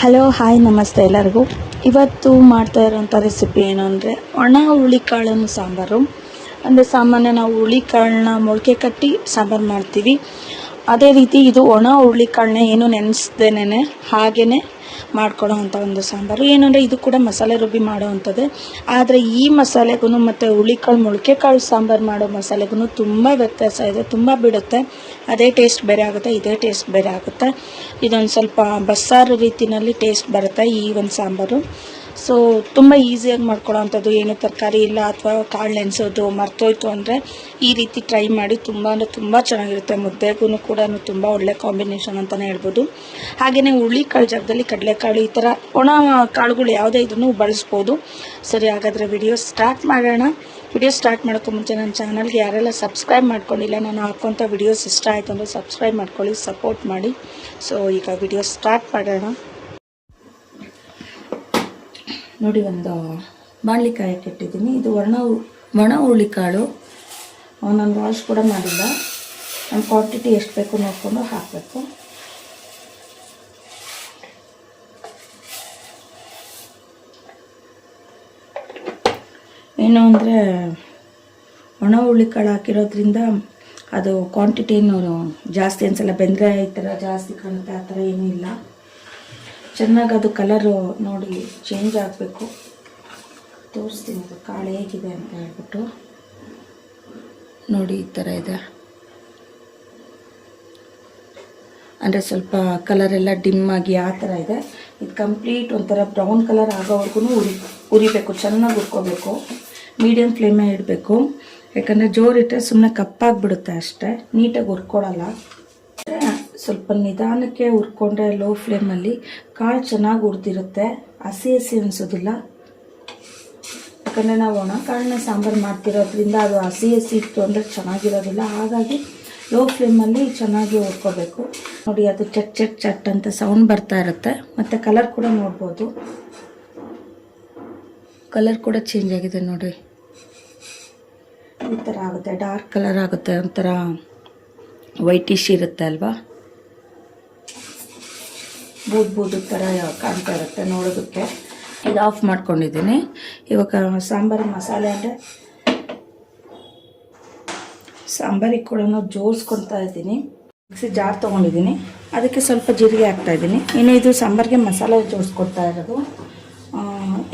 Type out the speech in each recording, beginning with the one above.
Hello hi ನಮಸ್ತೆ ಎಲ್ಲರಿಗೂ. ಇವತ್ತು ಮಾಡ್ತಾ ಇರೋಂಥ ರೆಸಿಪಿ ಏನು ಅಂದರೆ ಒಣ ಹುಳಿಕಾಳನ್ನು ಸಾಂಬಾರು. ಅಂದರೆ ಸಾಮಾನ್ಯ ನಾವು ಹುಳಿಕಾಳನ್ನ ಮೊಳಕೆ ಕಟ್ಟಿ ಸಾಂಬಾರು ಮಾಡ್ತೀವಿ. ಅದೇ ರೀತಿ ಇದು ಒಣ ಹುಳಿಕಾಳನ್ನ ಏನು ನೆನೆಸ್ದೇನೆ ಹಾಗೇ ಮಾಡ್ಕೊಳ್ಳೋ ಅಂಥ ಒಂದು ಸಾಂಬಾರು. ಏನಂದರೆ ಇದು ಕೂಡ ಮಸಾಲೆ ರುಬ್ಬಿ ಮಾಡೋ ಅಂಥದ್ದೇ. ಆದರೆ ಈ ಮಸಾಲೆಗೂ ಮತ್ತು ಹುಳಿಕಾಳು ಮೊಳಕೆ ಕಾಳು ಸಾಂಬಾರು ಮಾಡೋ ಮಸಾಲೆಗೂ ತುಂಬ ವ್ಯತ್ಯಾಸ ಇದೆ, ತುಂಬ ಬಿಡುತ್ತೆ. ಅದೇ ಟೇಸ್ಟ್ ಬೇರೆ ಆಗುತ್ತೆ, ಇದೇ ಟೇಸ್ಟ್ ಬೇರೆ ಆಗುತ್ತೆ. ಇದೊಂದು ಸ್ವಲ್ಪ ಬಸ್ಸಾರು ರೀತಿಯಲ್ಲಿ ಟೇಸ್ಟ್ ಬರುತ್ತೆ ಈ ಒಂದು ಸಾಂಬಾರು. ಸೊ ತುಂಬ ಈಸಿಯಾಗಿ ಮಾಡ್ಕೊಳ್ಳೋ ಅಂಥದ್ದು, ಏನು ತರಕಾರಿ ಇಲ್ಲ ಅಥವಾ ಕಾಳು ನೆನೆಸೋದು ಮರ್ತೋಯ್ತು ಅಂದರೆ ಈ ರೀತಿ ಟ್ರೈ ಮಾಡಿ. ತುಂಬ ಅಂದರೆ ತುಂಬ ಚೆನ್ನಾಗಿರುತ್ತೆ. ಮುದ್ದೆಗೂ ಕೂಡ ತುಂಬ ಒಳ್ಳೆ ಕಾಂಬಿನೇಷನ್ ಅಂತಲೇ ಹೇಳ್ಬೋದು. ಹಾಗೆಯೇ ಹುಳಿಕಾಳು ಜಾಗದಲ್ಲಿ ಕಡಲೆಕಾಳು ಈ ಥರ ಒಣ ಕಾಳುಗಳು ಯಾವುದೇ ಇದನ್ನು ಬಳಸ್ಬೋದು. ಸರಿ, ಹಾಗಾದರೆ ವಿಡಿಯೋ ಸ್ಟಾರ್ಟ್ ಮಾಡೋಣ. ವಿಡಿಯೋ ಸ್ಟಾರ್ಟ್ ಮಾಡೋಕ್ಕೂ ಮುಂಚೆ ನನ್ನ ಚಾನಲ್ಗೆ ಯಾರೆಲ್ಲ ಸಬ್ಸ್ಕ್ರೈಬ್ ಮಾಡ್ಕೊಂಡಿಲ್ಲ, ನಾನು ಹಾಕೋಂಥ ವಿಡಿಯೋಸ್ ಇಷ್ಟ ಆಯಿತು ಅಂದರೆ ಸಬ್ಸ್ಕ್ರೈಬ್ ಮಾಡ್ಕೊಳ್ಳಿ, ಸಪೋರ್ಟ್ ಮಾಡಿ. ಸೊ ಈಗ ವಿಡಿಯೋ ಸ್ಟಾರ್ಟ್ ಮಾಡೋಣ. ನೋಡಿ, ಒಂದು ಬಾಣಲಿಕಾಯಿ ಇಟ್ಟಿದ್ದೀನಿ. ಇದು ಒಣ ಹುಳಿಕಾಳು. ನಾನು ವಾಶ್ ಕೂಡ ಮಾಡಿಲ್ಲ. ನಮ್ಮ ಕ್ವಾಂಟಿಟಿ ಎಷ್ಟು ಬೇಕು ನೋಡಿಕೊಂಡು ಹಾಕಬೇಕು. ಏನು ಅಂದರೆ ಒಣ ಹುಳಿಕಾಳು ಹಾಕಿರೋದ್ರಿಂದ ಅದು ಕ್ವಾಂಟಿಟಿನೂ ಜಾಸ್ತಿ ಅನಿಸಲ್ಲ. ಬೆಂದರೆ ಈ ಥರ ಜಾಸ್ತಿ ಕಾಣುತ್ತೆ, ಆ ಥರ ಏನೂ ಇಲ್ಲ. ಚೆನ್ನಾಗಿ ಅದು ಕಲರು ನೋಡಿ ಚೇಂಜ್ ಆಗಬೇಕು. ತೋರಿಸ್ತೀನಿ ಅದು ಕಾಳು ಹೇಗಿದೆ ಅಂತ ಹೇಳ್ಬಿಟ್ಟು. ನೋಡಿ, ಈ ಥರ ಇದೆ. ಅಂದರೆ ಸ್ವಲ್ಪ ಕಲರೆಲ್ಲ ಡಿಮ್ ಆಗಿ ಆ ಥರ ಇದೆ. ಇದು ಕಂಪ್ಲೀಟ್ ಒಂಥರ ಬ್ರೌನ್ ಕಲರ್ ಆಗೋವರೆಗೂ ಉರಿಬೇಕು, ಚೆನ್ನಾಗಿ ಹುರ್ಕೋಬೇಕು. ಮೀಡಿಯಮ್ ಫ್ಲೇಮೇ ಇಡಬೇಕು. ಯಾಕಂದರೆ ಜೋರಿಟ್ಟರೆ ಸುಮ್ಮನೆ ಕಪ್ಪಾಗಿಬಿಡುತ್ತೆ ಅಷ್ಟೇ, ನೀಟಾಗಿ ಹುರ್ಕೊಳಲ್ಲ. ಸ್ವಲ್ಪ ನಿಧಾನಕ್ಕೆ ಹುರ್ಕೊಂಡ್ರೆ ಲೋ ಫ್ಲೇಮಲ್ಲಿ ಕಾಳು ಚೆನ್ನಾಗಿ ಹುರಿದಿರುತ್ತೆ, ಹಸಿ ಅನಿಸೋದಿಲ್ಲ. ಯಾಕಂದರೆ ನಾವು ಒಣ ಕಾಳನ್ನ ಸಾಂಬಾರು ಮಾಡ್ತಿರೋದ್ರಿಂದ ಅದು ಹಸಿ ಇತ್ತು ಅಂದರೆ ಚೆನ್ನಾಗಿರೋದಿಲ್ಲ. ಹಾಗಾಗಿ ಲೋ ಫ್ಲೇಮಲ್ಲಿ ಚೆನ್ನಾಗಿ ಹುರ್ಕೋಬೇಕು. ನೋಡಿ, ಅದು ಚಟ್ ಚಟ್ ಚಟ್ ಅಂತ ಸೌಂಡ್ ಬರ್ತಾ ಇರುತ್ತೆ. ಮತ್ತು ಕಲರ್ ಕೂಡ ನೋಡ್ಬೋದು, ಕಲರ್ ಕೂಡ ಚೇಂಜ್ ಆಗಿದೆ ನೋಡಿ. ಈ ಥರ ಆಗುತ್ತೆ, ಡಾರ್ಕ್ ಕಲರ್ ಆಗುತ್ತೆ, ಒಂಥರ ವೈಟಿಶ್ ಇರುತ್ತೆ ಅಲ್ವಾ, ಬೂದು ಥರ ಕಾಣ್ತಾ ಇರುತ್ತೆ ನೋಡೋದಕ್ಕೆ. ಇದು ಆಫ್ ಮಾಡ್ಕೊಂಡಿದ್ದೀನಿ. ಇವಾಗ ಸಾಂಬಾರು ಮಸಾಲೆ ಅಂದರೆ ಸಾಂಬಾರಿಗೆ ಕೂಡ ಜೋಡಿಸ್ಕೊಳ್ತಾ ಇದ್ದೀನಿ. ಮಿಕ್ಸಿ ಜಾರ್ ತೊಗೊಂಡಿದ್ದೀನಿ, ಅದಕ್ಕೆ ಸ್ವಲ್ಪ ಜೀರಿಗೆ ಹಾಕ್ತಾಯಿದ್ದೀನಿ. ಇನ್ನು ಇದು ಸಾಂಬಾರಿಗೆ ಮಸಾಲೆ ಜೋಡಿಸ್ಕೊಡ್ತಾ ಇರೋದು.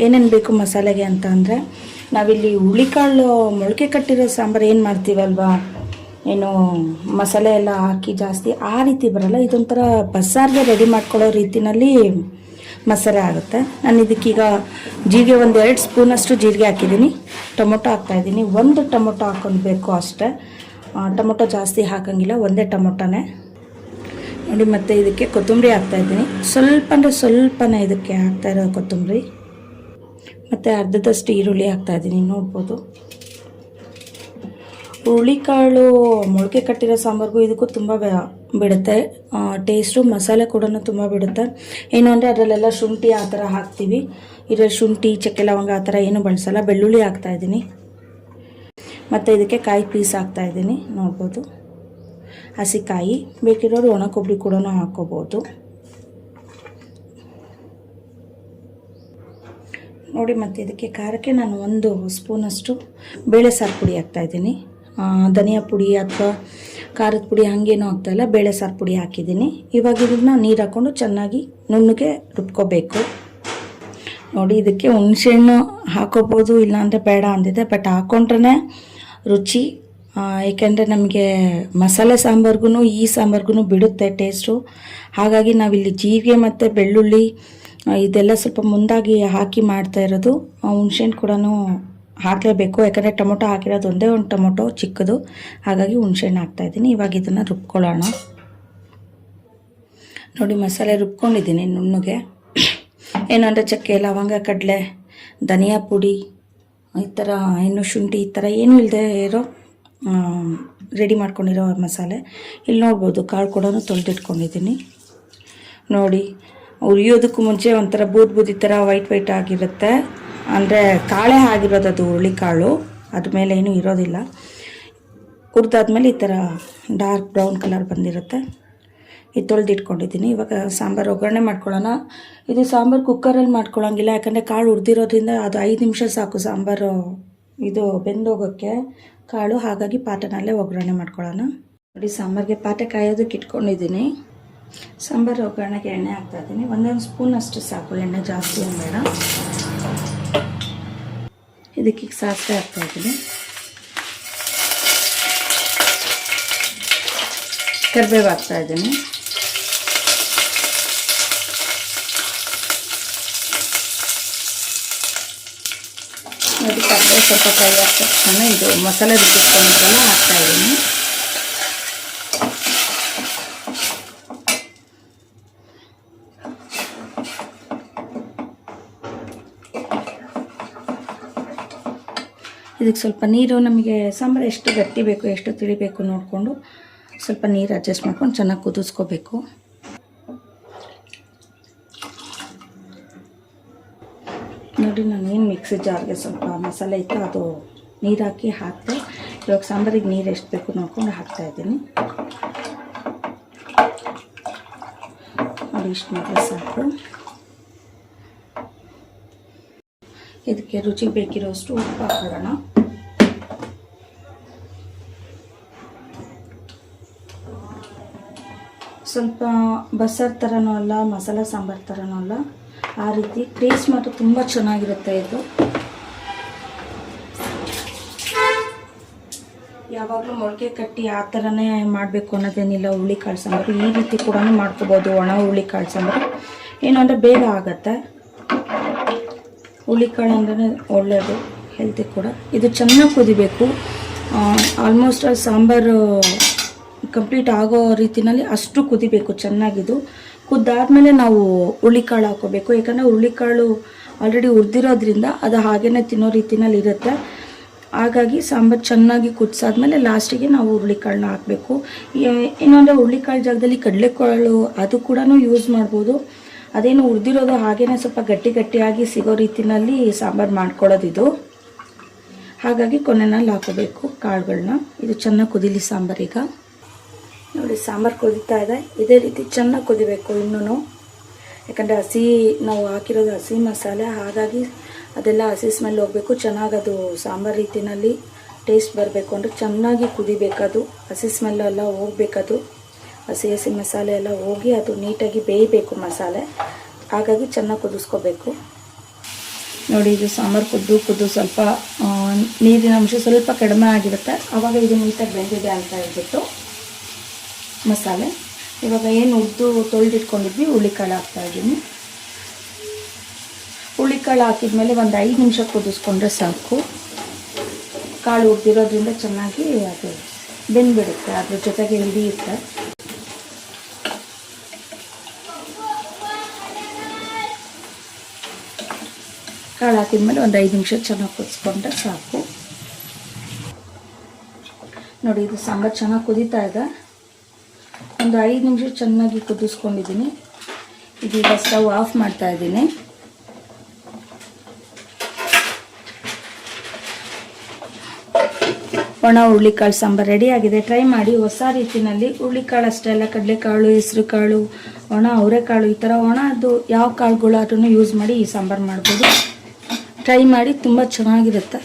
ಏನೇನು ಬೇಕು ಮಸಾಲೆಗೆ ಅಂತ ಅಂದರೆ, ನಾವಿಲ್ಲಿ ಹುಳಿಕಾಳು ಮೊಳಕೆ ಕಟ್ಟಿರೋ ಸಾಂಬಾರು ಏನು ಮಾಡ್ತೀವಲ್ವಾ, ಏನು ಮಸಾಲೆ ಎಲ್ಲ ಹಾಕಿ ಜಾಸ್ತಿ ಆ ರೀತಿ ಬರಲ್ಲ. ಇದೊಂಥರ ಬಸ್ಸಾರಿಗೆ ರೆಡಿ ಮಾಡ್ಕೊಳ್ಳೋ ರೀತಿಯಲ್ಲಿ ಮಸಾಲೆ ಆಗುತ್ತೆ. ನಾನು ಇದಕ್ಕೀಗ ಜೀರಿಗೆ 1-2 ಸ್ಪೂನಷ್ಟು ಜೀರಿಗೆ ಹಾಕಿದ್ದೀನಿ. ಟೊಮೊಟೊ ಹಾಕ್ತಾಯಿದ್ದೀನಿ. 1 ಟೊಮೊಟೊ ಹಾಕ್ಕೊಳ್ಬೇಕು ಅಷ್ಟೇ, ಟೊಮೊಟೊ ಜಾಸ್ತಿ ಹಾಕೋಂಗಿಲ್ಲ, ಒಂದೇ ಟೊಮೊಟೊನೇ ನೋಡಿ. ಮತ್ತು ಇದಕ್ಕೆ ಕೊತ್ತಂಬರಿ ಹಾಕ್ತಾಯಿದ್ದೀನಿ. ಸ್ವಲ್ಪ ಅಂದರೆ ಸ್ವಲ್ಪನೇ ಇದಕ್ಕೆ ಹಾಕ್ತಾಯಿರೋ ಕೊತ್ತಂಬರಿ. ಮತ್ತು ಅರ್ಧದಷ್ಟು ಈರುಳ್ಳಿ ಹಾಕ್ತಾಯಿದ್ದೀನಿ, ನೋಡ್ಬೋದು. ಹುಳಿಕಾಳು ಮೊಳಕೆ ಕಟ್ಟಿರೋ ಸಾಂಬಾರಿಗೂ ಇದಕ್ಕೂ ತುಂಬ ಬಿಡುತ್ತೆ ಟೇಸ್ಟು. ಮಸಾಲೆ ಕೂಡ ತುಂಬ ಬಿಡುತ್ತೆ. ಏನು ಅಂದರೆ ಅದರಲ್ಲೆಲ್ಲ ಶುಂಠಿ ಆ ಥರ ಹಾಕ್ತೀವಿ. ಇದರಲ್ಲಿ ಶುಂಠಿ, ಚಕ್ಕೆ, ಲವಂಗ ಆ ಥರ ಏನೂ ಬಳಸಲ್ಲ. ಬೆಳ್ಳುಳ್ಳಿ ಹಾಕ್ತಾಯಿದ್ದೀನಿ. ಮತ್ತು ಇದಕ್ಕೆ ಕಾಯಿ ಪೀಸ್ ಹಾಕ್ತಾಯಿದ್ದೀನಿ, ನೋಡ್ಬೋದು. ಹಸಿಕಾಯಿ, ಬೇಕಿರೋರು ಒಣ ಕೊಬ್ಬರಿ ಕೂಡ ಹಾಕ್ಕೋಬೋದು ನೋಡಿ. ಮತ್ತು ಇದಕ್ಕೆ ಖಾರಕ್ಕೆ ನಾನು 1 ಸ್ಪೂನಷ್ಟು ಬೇಳೆ ಸಾರು ಪುಡಿ ಹಾಕ್ತಾಯಿದ್ದೀನಿ. ಧನಿಯಾ ಪುಡಿ ಅಥವಾ ಖಾರದ ಪುಡಿ ಹಾಗೇನೂ ಹಾಕ್ತಾಯಿಲ್ಲ, ಬೇಳೆ ಸಾರು ಪುಡಿ ಹಾಕಿದ್ದೀನಿ. ಇವಾಗ ಇದನ್ನು ನೀರು ಹಾಕ್ಕೊಂಡು ಚೆನ್ನಾಗಿ ನುಣ್ಣಗೆ ರುಬ್ಕೋಬೇಕು ನೋಡಿ. ಇದಕ್ಕೆ ಹುಣಸೆಹಣ್ಣು ಹಾಕೋಬೋದು, ಇಲ್ಲಾಂದರೆ ಬೇಡ ಅಂದಿದೆ. ಬಟ್ ಹಾಕ್ಕೊಂಡ್ರೆ ರುಚಿ. ಏಕೆಂದರೆ ನಮಗೆ ಮಸಾಲೆ ಸಾಂಬಾರ್ಗೂ ಈ ಸಾಂಬಾರ್ಗೂ ಬಿಡುತ್ತೆ ಟೇಸ್ಟು. ಹಾಗಾಗಿ ನಾವಿಲ್ಲಿ ಜೀರಿಗೆ ಮತ್ತು ಬೆಳ್ಳುಳ್ಳಿ ಇದೆಲ್ಲ ಸ್ವಲ್ಪ ಮುಂದಾಗಿ ಹಾಕಿ ಮಾಡ್ತಾ ಇರೋದು. ಹುಣಸೆಹಣ್ಣು ಕೂಡ ಹಾಕಲೇಬೇಕು, ಯಾಕಂದರೆ ಟೊಮೊಟೊ ಹಾಕಿರೋದು ಒಂದೇ ಒಂದು ಟೊಮೊಟೊ ಚಿಕ್ಕದು, ಹಾಗಾಗಿ ಹುಣಸೆಹಣ್ಣು ಹಾಕ್ತಾಯಿದ್ದೀನಿ. ಇವಾಗ ಇದನ್ನು ರುಬ್ಕೊಳ್ಳೋಣ ನೋಡಿ. ಮಸಾಲೆ ರುಬ್ಕೊಂಡಿದ್ದೀನಿ ನುಣ್ಣಗೆ. ಏನಂದರೆ ಚಕ್ಕೆ, ಲವಂಗ, ಕಡಲೆ, ಧನಿಯಾ ಪುಡಿ ಈ ಥರ, ಇನ್ನು ಶುಂಠಿ ಈ ಥರ ಏನೂ ಇಲ್ಲದೆ ಇರೋ ರೆಡಿ ಮಾಡ್ಕೊಂಡಿರೋ ಮಸಾಲೆ. ಇಲ್ಲಿ ನೋಡ್ಬೋದು, ಕಾಳು ಕೂಡ ತೊಳೆದಿಟ್ಕೊಂಡಿದ್ದೀನಿ ನೋಡಿ. ಉರಿಯೋದಕ್ಕೂ ಮುಂಚೆ ಒಂಥರ ಬೂದಿ ಥರ ವೈಟ್ ಆಗಿರುತ್ತೆ. ಅಂದರೆ ಕಾಳೆ ಆಗಿರೋದು ಅದು ಹುಳಿಕಾಳು, ಅದ್ರ ಮೇಲೆ ಏನೂ ಇರೋದಿಲ್ಲ. ಹುರಿದಾದ್ಮೇಲೆ ಈ ಥರ ಡಾರ್ಕ್ ಬ್ರೌನ್ ಕಲರ್ ಬಂದಿರುತ್ತೆ. ಇದು ತೊಳೆದಿಟ್ಕೊಂಡಿದ್ದೀನಿ. ಇವಾಗ ಸಾಂಬಾರು ಒಗ್ಗರಣೆ ಮಾಡ್ಕೊಳ್ಳೋಣ. ಇದು ಸಾಂಬಾರು ಕುಕ್ಕರಲ್ಲಿ ಮಾಡ್ಕೊಳ್ಳೋಂಗಿಲ್ಲ, ಯಾಕಂದರೆ ಕಾಳು ಹುರಿದಿರೋದ್ರಿಂದ ಅದು 5 ನಿಮಿಷ ಸಾಕು ಸಾಂಬಾರು ಇದು ಬೆಂದೋಗೋಕ್ಕೆ ಕಾಳು. ಹಾಗಾಗಿ ಪಾತ್ರೆನಲ್ಲೇ ಒಗ್ಗರಣೆ ಮಾಡ್ಕೊಳ್ಳೋಣ. ನೋಡಿ, ಸಾಂಬಾರಿಗೆ ಪಾತ್ರೆ ಕಾಯೋದಕ್ಕೆ ಇಟ್ಕೊಂಡಿದ್ದೀನಿ. ಸಾಂಬಾರು ಒಗ್ಗರಣೆಗೆ ಎಣ್ಣೆ ಹಾಕ್ತಾಯಿದ್ದೀನಿ. 1 ಸ್ಪೂನ್ ಅಷ್ಟು ಸಾಕು, ಎಣ್ಣೆ ಜಾಸ್ತಿ ಏನು ಬೇಡ. ಇದಕ್ಕೆ ಸಾಸಿವೆ ಹಾಕ್ತಾಯಿದ್ದೀನಿ, ಕರಿಬೇವು ಹಾಕ್ತಾಯಿದ್ದೀನಿ. ನೋಡಿ, ಕರಿಬೇವು ಸ್ವಲ್ಪ ಫ್ರೈ ಆದ ತಕ್ಷಣ ಇದು ಮಸಾಲೆ ರುಬ್ಬಿಟ್ಕೊಂಡಿದ್ದೆಲ್ಲ ಹಾಕ್ತಾಯಿದ್ದೀನಿ. ಇದಕ್ಕೆ ಸ್ವಲ್ಪ ನೀರು, ನಮಗೆ ಸಾಂಬಾರು ಎಷ್ಟು ಗಟ್ಟಿ ಬೇಕು ಎಷ್ಟು ತಿಳಿಬೇಕು ನೋಡಿಕೊಂಡು ಸ್ವಲ್ಪ ನೀರು ಅಡ್ಜಸ್ಟ್ ಮಾಡ್ಕೊಂಡು ಚೆನ್ನಾಗಿ ಕುದಿಸ್ಕೋಬೇಕು. ನೋಡಿ, ನಾನು ಏನು ಮಿಕ್ಸಿ ಜಾರ್ಗೆ ಸ್ವಲ್ಪ ಮಸಾಲೆ ಇತ್ತು ಅದು ನೀರು ಹಾಕಿದೆ. ಇವಾಗ ಸಾಂಬಾರಿಗೆ ನೀರು ಎಷ್ಟು ಬೇಕು ನೋಡ್ಕೊಂಡು ಹಾಕ್ತಾಯಿದ್ದೀನಿ. ನೋಡಿ, ಇಷ್ಟು ಮಾತ್ರ ಸಾಕು. ಇದಕ್ಕೆ ರುಚಿಗೆ ಬೇಕಿರೋಷ್ಟು ಉಪ್ಪು ಹಾಕೋಣ. ಸ್ವಲ್ಪ ಬಸ್ಸಾರು ಥರನೂ ಅಲ್ಲ, ಮಸಾಲೆ ಸಾಂಬಾರು ಥರನೂ ಅಲ್ಲ, ಆ ರೀತಿ ಟೇಸ್ಟ್ ಮಾತ್ರ ತುಂಬ ಚೆನ್ನಾಗಿರುತ್ತೆ. ಇದು ಯಾವಾಗಲೂ ಮೊಳಕೆ ಕಟ್ಟಿ ಆ ಥರನೇ ಮಾಡಬೇಕು ಅನ್ನೋದೇನಿಲ್ಲ. ಹುರುಳಿಕಾಳು ಸಾಂಬಾರು ಈ ರೀತಿ ಕೂಡ ಮಾಡ್ಕೋಬೋದು. ಒಣ ಹುರುಳಿಕಾಳು ಸಾಂಬಾರು ಏನು ಅಂದರೆ ಬೇಗ ಆಗುತ್ತೆ. ಹುರುಳಿಕಾಳು ಅಂದ್ರೆ ಒಳ್ಳೆಯದು, ಹೆಲ್ತಿ ಕೂಡ. ಇದು ಚೆನ್ನಾಗಿ ಕುದಿಬೇಕು. ಆಲ್ಮೋಸ್ಟ್ ಸಾಂಬಾರು ಕಂಪ್ಲೀಟ್ ಆಗೋ ರೀತಿಯಲ್ಲಿ ಅಷ್ಟು ಕುದಿಬೇಕು ಚೆನ್ನಾಗಿದು. ಕುದ್ದಾದ್ಮೇಲೆ ನಾವು ಹುರುಳಿಕಾಳು ಹಾಕೋಬೇಕು, ಯಾಕಂದರೆ ಹುರುಳಿಕಾಳು ಆಲ್ರೆಡಿ ಹುರಿದಿರೋದ್ರಿಂದ ಅದು ಹಾಗೇ ತಿನ್ನೋ ರೀತಿಯಲ್ಲಿ ಇರುತ್ತೆ. ಹಾಗಾಗಿ ಸಾಂಬಾರು ಚೆನ್ನಾಗಿ ಕುದಿಸಾದ್ಮೇಲೆ ಲಾಸ್ಟಿಗೆ ನಾವು ಹುರುಳಿಕಾಳನ್ನ ಹಾಕಬೇಕು. ಇನ್ನೊಂದು ಹುರುಳಿಕಾಳು ಜಾಗದಲ್ಲಿ ಕಡಲೆಕಾಳು ಅದು ಕೂಡ ಯೂಸ್ ಮಾಡ್ಬೋದು. ಅದೇನು ಹುರಿದಿರೋದು ಹಾಗೇ ಸ್ವಲ್ಪ ಗಟ್ಟಿಯಾಗಿ ಸಿಗೋ ರೀತಿಯಲ್ಲಿ ಸಾಂಬಾರು ಮಾಡ್ಕೊಳ್ಳೋದಿದು. ಹಾಗಾಗಿ ಕೊನೆಯಲ್ಲಿ ಹಾಕೋಬೇಕು ಕಾಳುಗಳನ್ನ. ಇದು ಚೆನ್ನಾಗಿ ಕುದಿಲಿ ಸಾಂಬಾರೀಗ. ನೋಡಿ, ಸಾಂಬಾರು ಕುದೀತಾ ಇದೆ. ಇದೇ ರೀತಿ ಚೆನ್ನಾಗಿ ಕುದಿಬೇಕು ಇನ್ನೂ, ಯಾಕಂದರೆ ನಾವು ಹಾಕಿರೋದು ಹಸಿ ಮಸಾಲೆ, ಹಾಗಾಗಿ ಅದೆಲ್ಲ ಹಸಿ ಸ್ಮೆಲ್ ಹೋಗಬೇಕು. ಚೆನ್ನಾಗಿ ಅದು ಸಾಂಬಾರು ರೀತಿಯಲ್ಲಿ ಟೇಸ್ಟ್ ಬರಬೇಕು ಅಂದರೆ ಚೆನ್ನಾಗಿ ಕುದಿಬೇಕದು. ಹಸಿ ಸ್ಮೆಲ್ಲೆಲ್ಲ ಹೋಗ್ಬೇಕದು. ಹಸಿ ಮಸಾಲೆ ಎಲ್ಲ ಹೋಗಿ ಅದು ನೀಟಾಗಿ ಬೇಯಬೇಕು ಮಸಾಲೆ. ಹಾಗಾಗಿ ಚೆನ್ನಾಗಿ ಕುದಿಸ್ಕೋಬೇಕು. ನೋಡಿ, ಇದು ಸಾಂಬಾರು ಕುದ್ದು ಸ್ವಲ್ಪ ನೀರಿನ ಅಂಶ ಸ್ವಲ್ಪ ಕಡಿಮೆ ಆಗಿರುತ್ತೆ. ಆವಾಗ ಇದು ನೀಟಾಗಿ ಬೆಂದಿದೆ ಅಂತ ಹೇಳ್ಬಿಟ್ಟು ಮಸಾಲೆ. ಇವಾಗ ಏನು ತೊಳೆದಿಟ್ಕೊಂಡಿದ್ವಿ ಹುರುಳಿಕಾಳು ಹಾಕ್ತಾಯಿದ್ದೀನಿ. ಹುರುಳಿಕಾಳು ಹಾಕಿದ್ಮೇಲೆ ಒಂದು 5 ನಿಮಿಷ ಕುದಿಸ್ಕೊಂಡ್ರೆ ಸಾಕು. ಕಾಳು ಹುರಿದಿರೋದ್ರಿಂದ ಚೆನ್ನಾಗಿ ಅದು ಬೆಂದ್ಬಿಡುತ್ತೆ, ಅದ್ರ ಜೊತೆಗೆ ಹಿಡಿಯುತ್ತೆ. ಕಾಳು ಹಾಕಿದ್ಮೇಲೆ ಒಂದು 5 ನಿಮಿಷ ಚೆನ್ನಾಗಿ ಕುದಿಸ್ಕೊಂಡ್ರೆ ಸಾಕು. ನೋಡಿ, ಇದು ಸಾಂಬಾರು ಚೆನ್ನಾಗಿ ಕುದೀತಾ ಇದೆ. ಒಂದು 5 ನಿಮಿಷ ಚೆನ್ನಾಗಿ ಕುದಿಸ್ಕೊಂಡಿದ್ದೀನಿ. ಇದೀಗ ಸ್ಟವ್ ಆಫ್ ಮಾಡ್ತಾ ಇದ್ದೀನಿ. ಒಣ ಹುರುಳಿಕಾಳು ಸಾಂಬಾರು ರೆಡಿಯಾಗಿದೆ. ಟ್ರೈ ಮಾಡಿ ಹೊಸ ರೀತಿಯಲ್ಲಿ. ಹುರುಳಿಕಾಳು ಅಷ್ಟೇ ಅಲ್ಲ, ಕಡಲೆಕಾಳು, ಹೆಸರುಕಾಳು, ಒಣ ಅವರೆಕಾಳು, ಈ ಥರ ಒಣದು ಯಾವ ಕಾಳುಗಳಾದ್ರೂ ಯೂಸ್ ಮಾಡಿ ಈ ಸಾಂಬಾರು ಮಾಡ್ಬೋದು. ಟ್ರೈ ಮಾಡಿ, ತುಂಬ ಚೆನ್ನಾಗಿರುತ್ತೆ.